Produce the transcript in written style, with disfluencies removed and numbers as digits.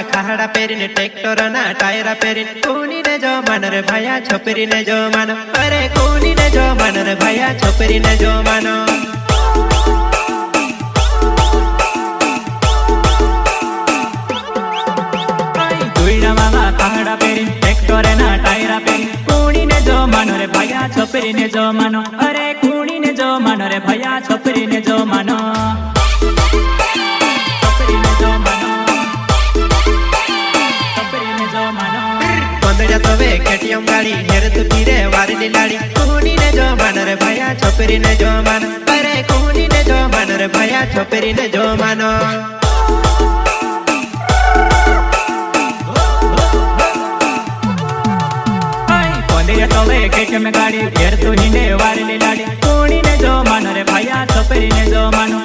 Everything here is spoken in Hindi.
खाड़ा पेरीने ट्रेक्टर ना टायरा पेरीने कोनी ने जो मान रे भैया छोपरी ने जो मानो अरे कोनी ने जो मान रे भैया छोपरी ने जो मानो खाड़ा पेरीने ट्रेक्टर ना टायरा पेरीने कोनी ने जो मानो रे भैया छोपरी ने जो मानो अरे कोनी ने जो मानो रे भैया छोपरी ने जो मानो केटीएम गाड़ी हेर तू पीरे वारी लाड़ी कोनी ने जो मान रे भैया छोपरी ने जो मानो अरे कोनी ने जो मान रे भैया छोपरी ने जो मानो केटीएम गाड़ी हेर तू हिंडे वारी लाड़ी कोनी ने जो मानो रे भैया छोपरी ने जो मानो।